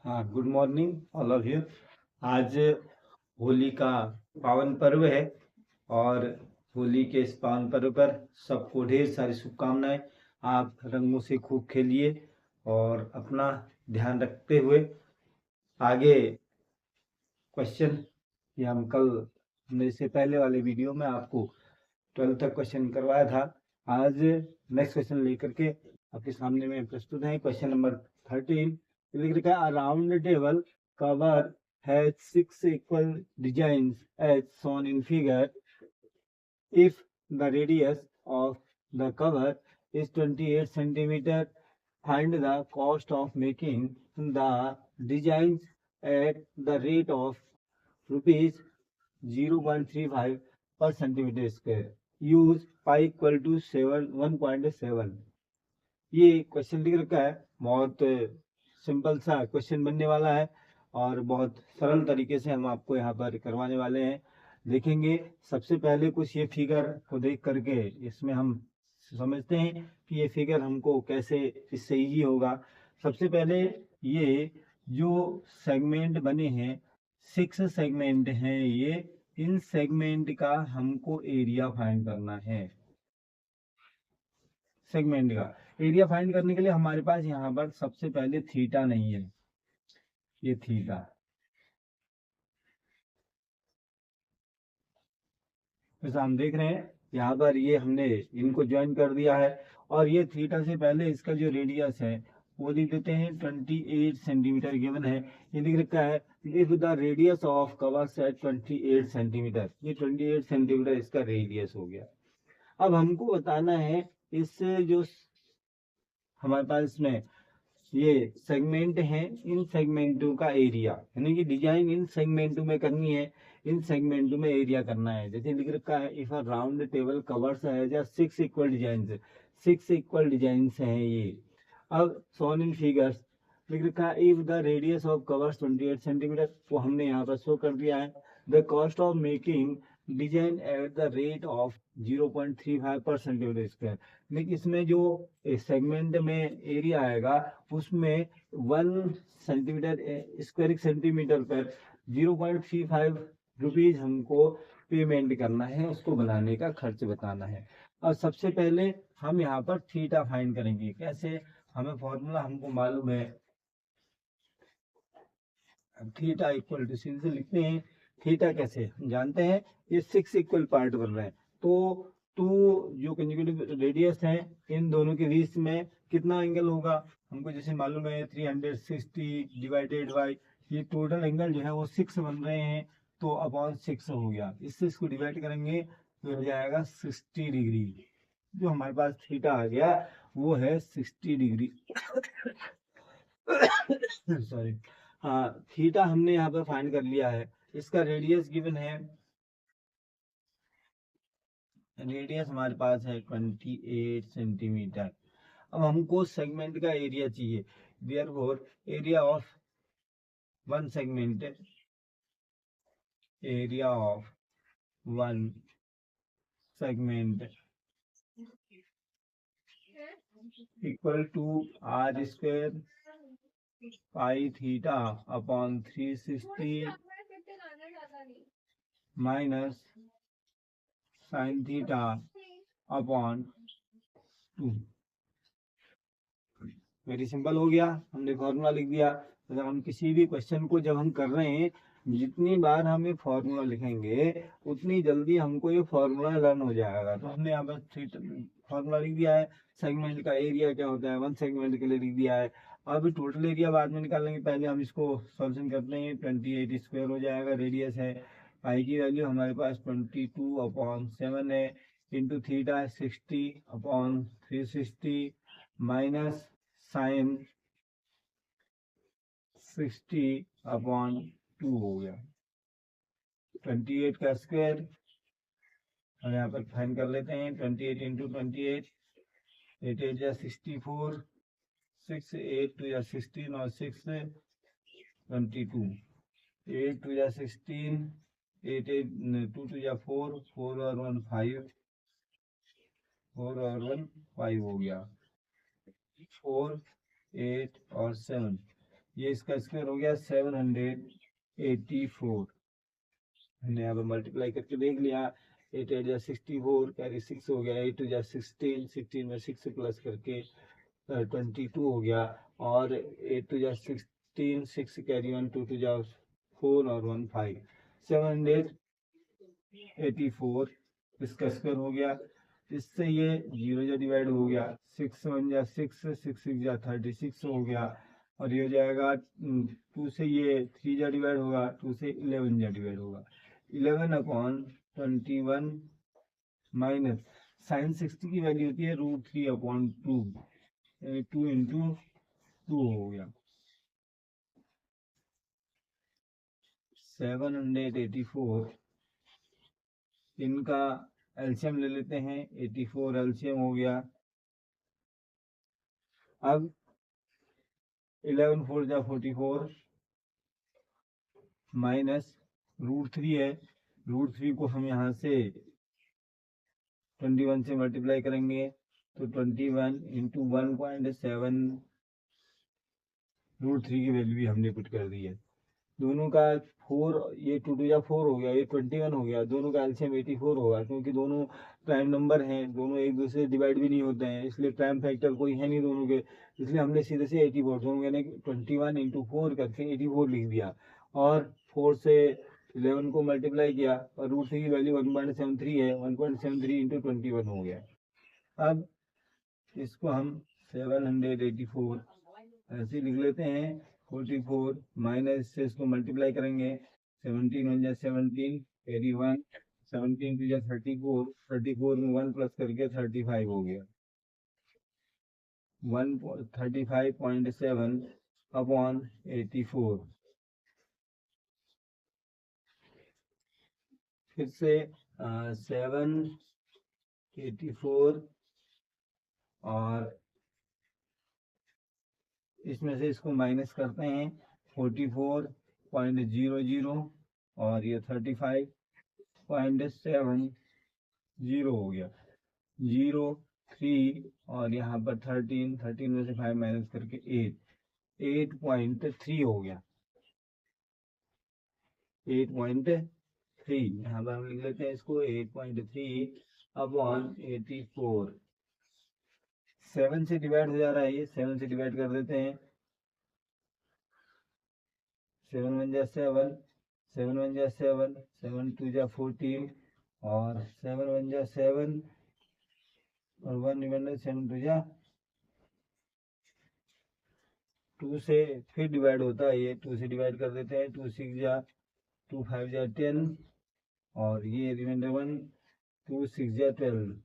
हाँ, good morning all of you. आज होली का पावन पर्व है और होली के इस पावन पर्व पर सबको ढेर सारी शुभकामनाएं। आप रंगों से खूब खेलिए और अपना ध्यान रखते हुए आगे क्वेश्चन ये हम कल हमने इससे पहले वाले वीडियो में आपको 12th तक क्वेश्चन करवाया था। आज नेक्स्ट क्वेश्चन लेकर के आपके सामने में प्रस्तुत है। क्वेश्चन नंबर 13 लिख रखा है, around table cover has 6 equal designs as shown in figure. If the radius of the cover is 28 centimeter, find the cost of making the designs at the rate of rupees 0.35 per centimeter square. Use pi equal to 1.7. ये question लिख रखा है। बहुत simple सा question बनने वाला है और बहुत सरल तरीके से हम आपको यहाँ पर करवाने वाले हैं। देखेंगे सबसे पहले कुछ ये फिगर को देख करके इसमें हम समझते हैं कि ये फिगर हमको कैसे इससे ईजी होगा। सबसे पहले ये जो सेगमेंट बने हैं 6 सेगमेंट हैं, ये इन सेगमेंट का हमको एरिया फाइंड करना है। सेगमेंट का एरिया फाइंड करने के लिए हमारे पास यहाँ पर सबसे पहले थीटा नहीं है, ये थीटा जैसा हम देख रहे हैं यहाँ पर ये हमने इनको ज्वाइन कर दिया है और ये थीटा से पहले इसका जो रेडियस है वो लिख देते हैं 28 सेंटीमीटर गिवन है। ये लिख रखा है if the radius of cover set 28 centimetre, ये 28 सेंटीमीटर इसका रेडियस हो गया। अब हमको बताना है इससे जो हमारे पास इसमें ये सेगमेंट हैं, इन सेगमेंटों का एरिया, यानी कि डिजाइन इन सेगमेंटों में करनी है, इन सेगमेंटों में एरिया करना है। जैसे लिख रखा है if a round table covers है या 6 इक्वल डिजाइन, 6 इक्वल डिजाइन हैं ये। अब सोन इन फिगर्स लिख रखा है if the radius of covers 28 centimetre, वो हमने यहाँ पर शो कर दिया है। The cost of making design at the rate of 0.35 पर सेंटीमीटर स्क्वायर। लेकिन इसमें जो सेगमेंट में एरिया आएगा उसमें 1 सेंटीमीटर स्क्वायर सेंटीमीटर पर 0.35 रुपीज हमको पेमेंट करना है, उसको बनाने का खर्च बताना है। और सबसे पहले हम यहाँ पर थीटा फाइंड करेंगे। कैसे? हमें फॉर्मूला हमको मालूम है, थीटा इक्वल टू सीधे लिखते हैं। थीटा कैसे हम जानते हैं, ये 6 इक्वल पार्ट बन रहे हैं तो टू जो कंजुगेटिव रेडियस है इन दोनों के बीच में कितना एंगल होगा हमको जैसे मालूम है 360 डिवाइडेड बाई ये टोटल एंगल जो है वो 6 बन रहे हैं तो अपॉन 6 हो गया। इससे इसको डिवाइड करेंगे तो हो जाएगा 60 डिग्री। जो हमारे पास थीटा आ गया वो है 60 डिग्री। सॉरी, हाँ थीटा हमने यहाँ पर फाइंड कर लिया है। इसका रेडियस गिवन है, रेडियस हमारे पास है 28 सेंटीमीटर। अब हमको सेगमेंट का एरिया चाहिए, therefore area of one segment, area of one segment equal to r square pi theta upon 360 minus sine theta upon 2। Very simple हो गया, हमने फॉर्मूला लिख दिया। तो हम किसी भी क्वेश्चन को जब हम कर रहे हैं जितनी बार हम ये फॉर्मूला लिखेंगे उतनी जल्दी हमको ये फॉर्मूला लर्न हो जाएगा। तो हमने यहाँ पर फॉर्मूला लिख दिया है। सेगमेंट का एरिया क्या होता है, वन सेगमेंट के लिए लिख दिया है। अब टोटल एरिया बाद में निकालेंगे, पहले हम इसको सॉल्यूशन करते हैं। 28 स्क्वायर हो जाएगा, रेडियस है, पाई की वैल्यू हमारे पास 22/7 है, इंटू थीटा 60/360 माइनस साइन 60/2 हो गया। 28 का स्क्वायर हम यहाँ पर फाइंड कर लेते हैं। 28 इंटू 28, 8 8 या 64, 6 8 2 या 16 और 6 22, 8 2 या 16, 8 8 2 2 या 4, 4 और 1 5, 4 और 1 5 हो गया। 4 8 और 7 ये इसका स्क्वायर हो गया 784। हमने यहाँ पर मल्टीप्लाई करके देख लिया। 8 8 जा 64, कैरी 6 हो गया। 8 2 जा 16, 16 में 6 प्लस करके 22 हो गया। और 8 2 जा 16, 6 कैरी 1, 2 2 जा 4 और 1 5, 784 इसका स्क्वायर हो गया। इससे ये 0 जा डिवाइड हो गया। 6 1 जा 6, 6 6 जा 36 हो गया। और ये हो जाएगा 2 से ये 3 जा डिवाइड होगा, 2 से 11 जा डिवाइड होगा। 11/21 माइनस साइन 60 की वैल्यू होती है √3/2, यानी 2 इंटू 2 हो गया। 784 इनका एलसीएम ले लेते हैं। 84 एलसीएम हो गया। अब 11 4 जा 44 माइनस √3 है। √3 को हम यहाँ से 21 से मल्टीप्लाई करेंगे तो 21 इंटू 1.7 √3 की वैल्यू भी हमने पुट कर दी है। दोनों का 4, ये 2 2 जा 4 हो गया, ये 21 हो गया। दोनों का एलसीएम 84 होगा, क्योंकि दोनों प्राइम नंबर हैं, दोनों एक दूसरे से डिवाइड भी नहीं होते हैं, इसलिए प्राइम फैक्टर कोई है नहीं दोनों के, इसलिए हमने सीधे से 84 दोनों यानी 21 इंटू 4 करके 84 लिख दिया। और 4 से 11 को मल्टीप्लाई किया और √3 की वैल्यू 1.73 है। 1.73 इंटू 21 हो गया। अब इसको हम 784 ऐसे लिख लेते हैं। 44 माइनस से इसको मल्टीप्लाई करेंगे। 17 1 जा 17, कैरी 1, 17 2 जा 34, 34 में 1 प्लस करके 35 हो गया। 135.7 अपॉन 84। फिर से 784 और इसमें से इसको माइनस करते हैं। 44.00 और ये 35.70 हो गया। 0 3 और यहाँ पर 13, 13 में से 5 माइनस करके 8, 8.3 हो गया। 8.3 यहाँ पर हम लिख लेते हैं इसको 8.3 अपॉन 84। 7 से डिवाइड हो जा रहा है, ये 7 से डिवाइड कर देते हैं। 7 1 जा 7, 7 1 जा 7, 7 2 जा 14 और 7 1 जा 7 और 1 रिमाइंडर 7 2 जा 2 से फिर डिवाइड होता है, ये 2 से डिवाइड कर देते हैं। 2 6 जा 2 5 जा 10 और ये रिमाइंडर 1 2 6 जा 12।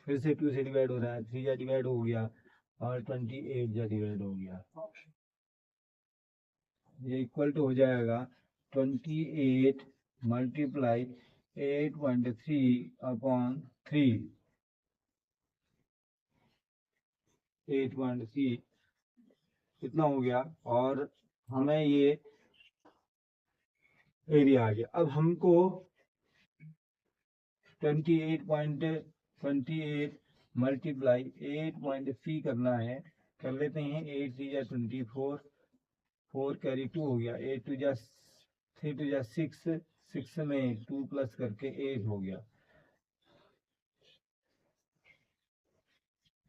फिर से 2 से डिवाइड हो रहा है, 3 जा डिवाइड हो गया और 28 जा डिवाइड हो गया। ये इक्वल टू हो जाएगा 28 मल्टीप्लाई 8.3 अपॉन 3। 8.3 इतना हो गया और हमें ये एरिया आ गया। अब हमको 28.28 मल्टीप्लाई 8.3 करना है। कर लेते हैं। 8 3 जा 24, 4 कैरी 2 हो गया। 8 2 जा 3 2 जा 6, 6 में 2 प्लस करके 8 हो गया।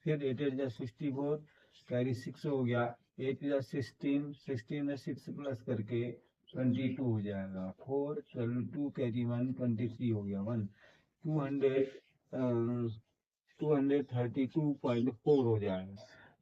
फिर 8 8 जा 64, कैरी 6 हो गया। 8 जा 16, 16 में 6 प्लस करके 22 हो जाएगा। 4 2 कैरी 1, 23 हो गया। 1 232.4 हो जाएगा।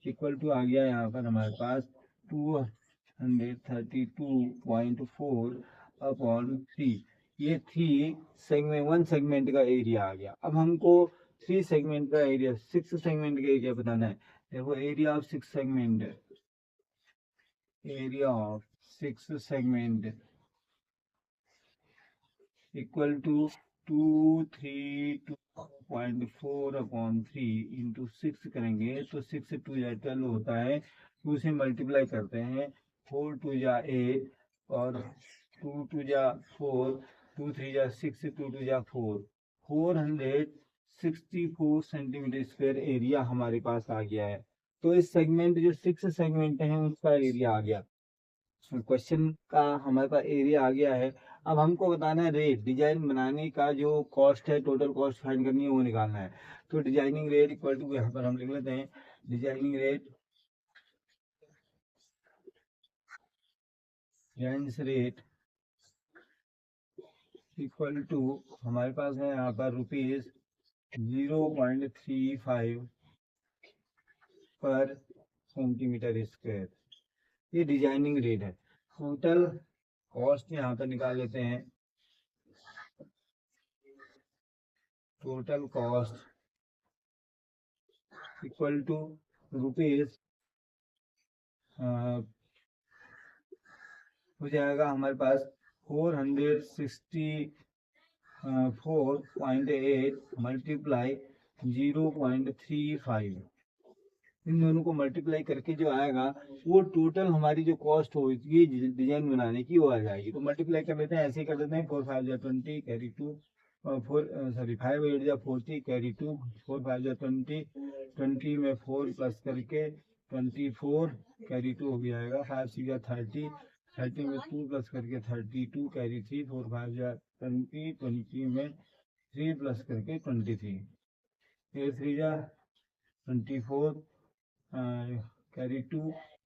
इक्वल टू आ गया यहाँ पर हमारे पास 232.4 अपॉन 3। ये 3 सेगमेंट, 1 सेगमेंट का एरिया आ गया। अब हमको 3 सेगमेंट का एरिया, 6 सेगमेंट का एरिया बताना है। देखो area of 6 segment, area of 6 segment equal to 232.4 upon 3 into 6 करेंगे तो 6 2 जा 12 होता है। 2 से मल्टीप्लाई करते हैं। 4 2 जा 8 और 2 2 जा 4, 2 3 जा 6, 2 2 जा 4, 464 सेंटीमीटर स्क्वायर एरिया हमारे पास आ गया है। तो इस सेगमेंट जो 6 सेगमेंट है उसका एरिया आ गया। क्वेश्चन का हमारे पास एरिया आ गया है। अब हमको बताना है रेट, डिजाइन बनाने का जो कॉस्ट है, टोटल कॉस्ट फाइंड करनी है, वो निकालना है। तो डिजाइनिंग रेट इक्वल टू, यहाँ पर हम लिख लेते हैं डिजाइनिंग रेट, इक्वल टू हमारे पास है यहाँ पर ₹0.35 पर सेंटीमीटर स्क्वायर। ये डिजाइनिंग रेट है। टोटल कॉस्ट यहाँ पर निकाल लेते हैं। Total cost equal to rupees हो जाएगा हमारे पास 464.8 मल्टीप्लाई 0.35, इन दोनों को मल्टीप्लाई करके जो आएगा वो टोटल हमारी जो कॉस्ट होगी डिजाइन बनाने की वो आ जाएगी। तो मल्टीप्लाई कर लेते हैं, ऐसे ही कर लेते हैं। 4 5 जा 20 कैरी 2, 5 8 जा 40 कैरी 2, 4 5 जा 20, 20 में 4 प्लस करके 24 कैरी 2 हो जाएगा। 5 6 जा 30, 30 में 2 प्लस करके 32 कैरी 3, 4 5 जा 20, 20 में 3 प्लस करके 23, 3 जा 24 कैरी 2,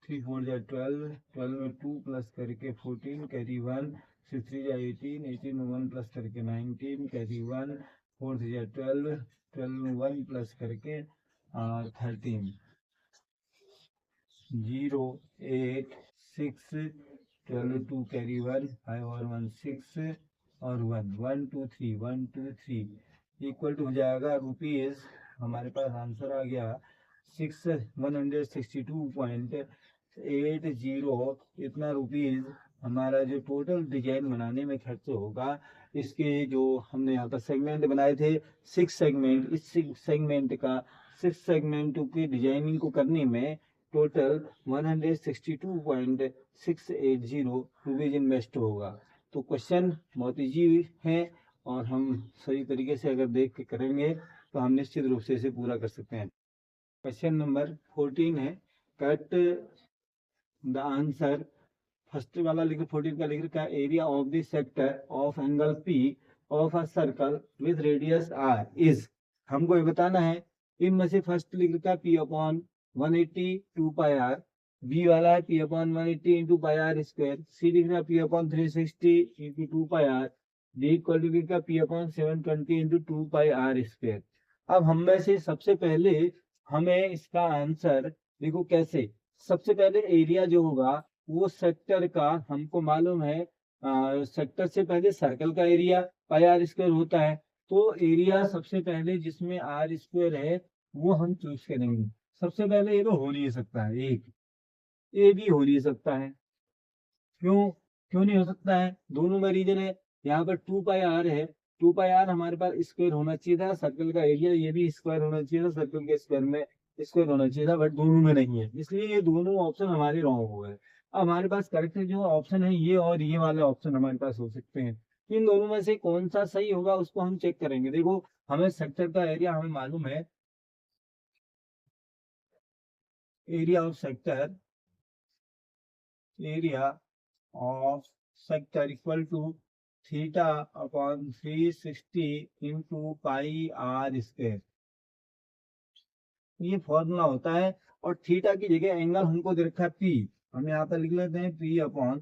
3 4 जा 12, 12 में 2 प्लस करके 14 कैरी 1, 6 3 जा 18, 18 में 1 प्लस करके 19 कैरी 1, 4 3 जा 12, 12 में 1 प्लस करके 13, 0 8 6 12 2 कैरी 1, 5 और 1 6 और 1 1 2 3 1 2 3 इक्वल टू हो जाएगा रुपीज, हमारे पास आंसर आ गया 162.80, इतना रुपीज हमारा जो टोटल डिजाइन बनाने में खर्च होगा। इसके जो हमने यहाँ पर सेगमेंट बनाए थे 6 सेगमेंट, इस 6 सेगमेंट की डिजाइनिंग को करने में टोटल 162.680 रुपीज इन्वेस्ट होगा। तो क्वेश्चन बहुत ईजी है और हम सही तरीके से अगर देख के करेंगे तो हम निश्चित रूप से इसे पूरा कर सकते हैं। क्वेश्चन नंबर 14 है, कट द आंसर। फर्स्ट वाला लिख 14 का लिख रखा है area of the sector of angle p of a circle with radius r is. हमको ये बताना है, इनमें से फर्स्ट लिख रखा है P upon 180 2 pi R, B वाला है P upon 180 into pi are square, C लिख रहा है P upon 360 into 2 pi R, D equal to लिख रहा है P upon 720 into 2 pi are square. अब हम में से सबसे पहले हमें इसका आंसर देखो कैसे। सबसे पहले एरिया जो होगा वो सेक्टर का हमको मालूम है, सेक्टर से पहले सर्कल का एरिया पाई आर स्क्वायर होता है। तो एरिया सबसे पहले जिसमें आर स्क्वायर है वो हम चूज करेंगे। सबसे पहले ये तो हो नहीं सकता है, एक ये भी हो नहीं सकता है। क्यों क्यों नहीं हो सकता है? दोनों में रीजन है। यहाँ पर 2 पाई आर है, 2 पाई आर हमारे पास स्क्वायर होना चाहिए था, सर्कल का एरिया ये भी स्क्वायर होना चाहिए था, सर्कल के स्क्वायर में स्क्वायर होना चाहिए था, बट दोनों में नहीं है, इसलिए ये दोनों ऑप्शन हमारे रॉन्ग हो गए। अब हमारे पास करेक्ट जो ऑप्शन है ये और ये वाले ऑप्शन हमारे पास हो सकते हैं। इन दोनों में से कौन सा सही होगा उसको हम चेक करेंगे। देखो हमें सेक्टर का एरिया हमें मालूम है, area of sector, area of sector equal to theta upon 360 into pi are square, ये फॉर्मूला होता है। और थीटा की जगह एंगल हमको दे रखा है पी, हम यहाँ पर लिख लेते हैं पी अपॉन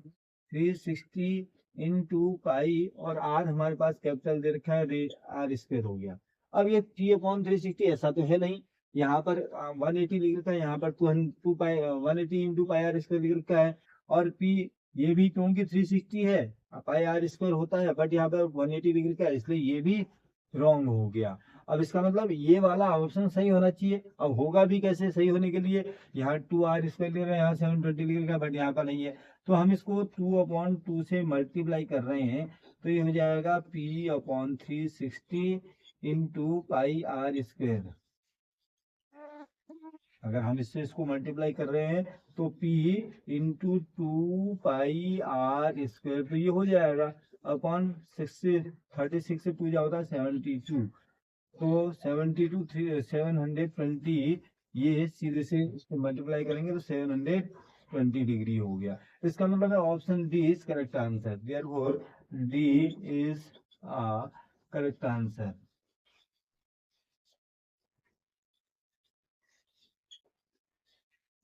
360 इंटू पाई, और आर हमारे पास कैपिटल दे रखा है आर स्क्वायर हो गया। अब ये पी अपॉन 360 ऐसा तो है नहीं, यहाँ पर 180 लिख रखा है, यहाँ पर 2 पाई 180 इंटू पाई आर स्क्वायर लिख रखा है। और पी ये भी क्योंकि 360 है पाई आर स्क्वायर होता है, बट यहाँ पर 180 लिख रखा है, इसलिए ये भी रॉन्ग हो गया। अब इसका मतलब ये वाला ऑप्शन सही होना चाहिए। अब होगा भी कैसे सही होने के लिए, यहाँ 2 आर स्क्वायर लिख रहे हैं, यहाँ 720 लिख रखा है, बट यहाँ पर नहीं है, तो हम इसको 2 अपॉन 2 से मल्टीप्लाई कर रहे हैं, तो ये हो जाएगा p upon 360 into pi are square. अगर हम इससे इसको मल्टीप्लाई कर रहे हैं तो P into 2 pi are square, तो ये हो जाएगा अपॉन 36 से 2 जा होता है 72, तो 720 ये सीधे से इसको मल्टीप्लाई करेंगे तो 720 डिग्री हो गया। इसका मतलब है option D is correct answer. Therefore D is correct answer.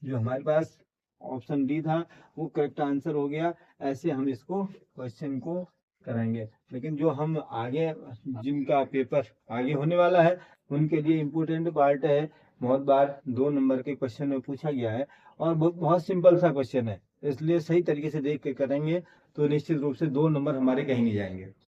जो हमारे पास ऑप्शन डी था वो करेक्ट आंसर हो गया। ऐसे हम इसको क्वेश्चन को करेंगे। लेकिन जो हम आगे जिनका पेपर आगे होने वाला है उनके लिए इम्पोर्टेंट पार्ट है, बहुत बार 2 नंबर के क्वेश्चन में पूछा गया है और बहुत सिंपल सा क्वेश्चन है, इसलिए सही तरीके से देख के करेंगे तो निश्चित रूप से 2 नंबर हमारे कहीं नहीं जाएंगे।